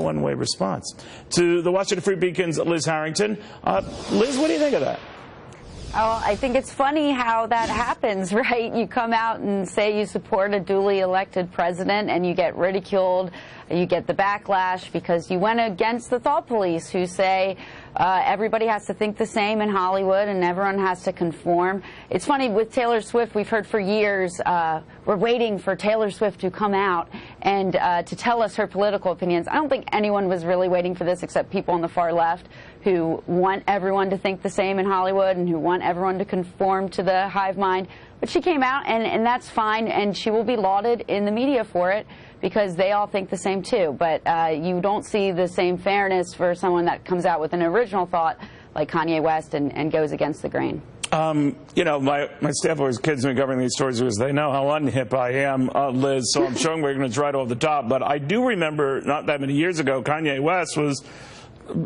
one-way response. To the Washington Free Beacon's Liz Harrington. Liz, what do you think of that? Oh, I think it's funny how that happens, right? You come out and say you support a duly elected president and you get ridiculed, you get the backlash because you went against the thought police who say everybody has to think the same in Hollywood and everyone has to conform. It's funny, with Taylor Swift, we've heard for years, we're waiting for Taylor Swift to come out and to tell us her political opinions. I don't think anyone was really waiting for this except people on the far left who want everyone to think the same in Hollywood and who want everyone to conform to the hive mind. But she came out, and that's fine, and she will be lauded in the media for it because they all think the same too. But you don't see the same fairness for someone that comes out with an original thought like Kanye West and goes against the grain. You know, my staff always kids me covering these stories because they know how unhip I am, Liz, so I'm sure we're going to try it off the top. But I do remember not that many years ago, Kanye West was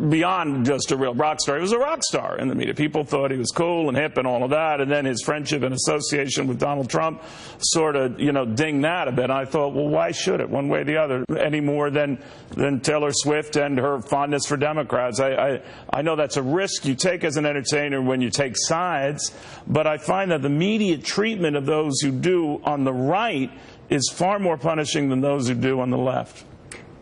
beyond just a real rock star. He was a rock star in the media. People thought he was cool and hip and all of that, and then his friendship and association with Donald Trump sort of, you know, dinged that a bit. And I thought, well, why should it, one way or the other, any more than Taylor Swift and her fondness for Democrats? I know that's a risk you take as an entertainer when you take sides, but I find that the media treatment of those who do on the right is far more punishing than those who do on the left.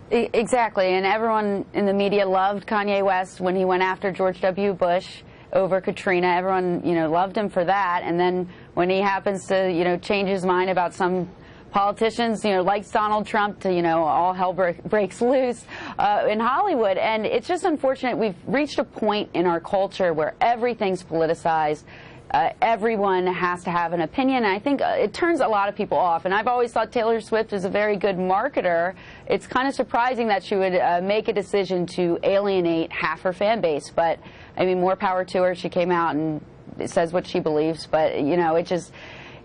Exactly, and everyone in the media loved Kanye West when he went after George W. Bush over Katrina. Everyone, you know, loved him for that. And then when he happens to, you know, change his mind about some politicians, you know, likes Donald Trump, to, you know, all hell breaks loose in Hollywood. And it's just unfortunate. We've reached a point in our culture where everything's politicized. Everyone has to have an opinion, and I think it turns a lot of people off. And I've always thought Taylor Swift is a very good marketer. It's kind of surprising that she would make a decision to alienate half her fan base. But, I mean, more power to her. She came out and says what she believes. But, you know,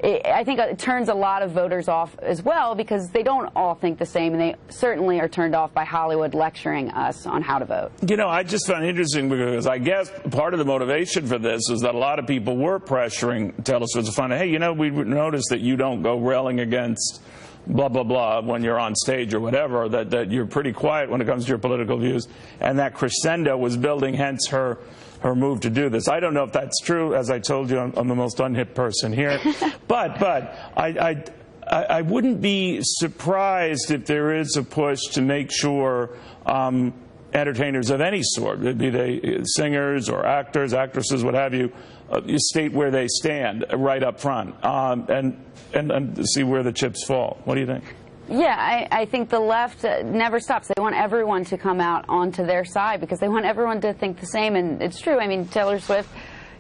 I think it turns a lot of voters off as well because they don't all think the same, and they certainly are turned off by Hollywood lecturing us on how to vote. You know, I just found it interesting because I guess part of the motivation for this is that a lot of people were pressuring Taylor Swift to find out, hey, you know, we noticed that you don't go railing against blah, blah, blah when you're on stage or whatever, that you're pretty quiet when it comes to your political views, and that crescendo was building, hence her move to do this. I don't know if that's true. As I told you, I'm the most unhip person here. but I wouldn't be surprised if there is a push to make sure entertainers of any sort, be they singers or actors, actresses, what have you, state where they stand right up front and see where the chips fall. What do you think? Yeah, I think the left never stops. They want everyone to come out onto their side because they want everyone to think the same. And it's true. I mean, Taylor Swift,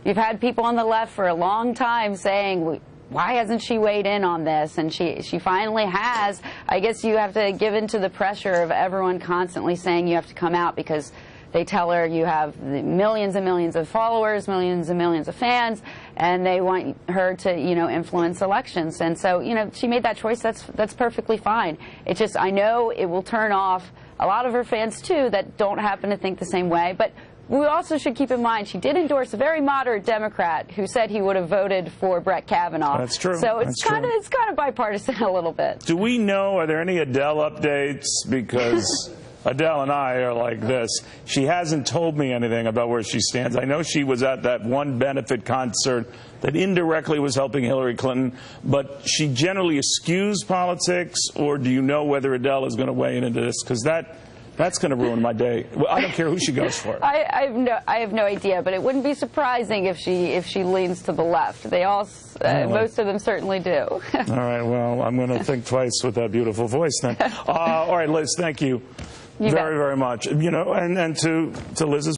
you've had people on the left for a long time saying, why hasn't she weighed in on this? And she finally has. I guess you have to give in to the pressure of everyone constantly saying you have to come out because they tell her you have millions and millions of followers, millions and millions of fans, and they want her to, you know, influence elections. And so, you know, she made that choice. That's perfectly fine. It's just, I know it will turn off a lot of her fans, too, that don't happen to think the same way. But we also should keep in mind she did endorse a very moderate Democrat who said he would have voted for Brett Kavanaugh. That's true. So it's kind of bipartisan a little bit. Do we know, are there any Adele updates? Because Adele and I are like this. She hasn't told me anything about where she stands. I know she was at that one benefit concert that indirectly was helping Hillary Clinton, but she generally eschews politics, or do you know whether Adele is going to weigh in into this? Because that's going to ruin my day. Well, I don't care who she goes for. I have no idea, but it wouldn't be surprising if she leans to the left. They all, most of them certainly do. All right, well, I'm going to think twice with that beautiful voice then. All right, Liz, thank you. Very much. You know, and to Liz's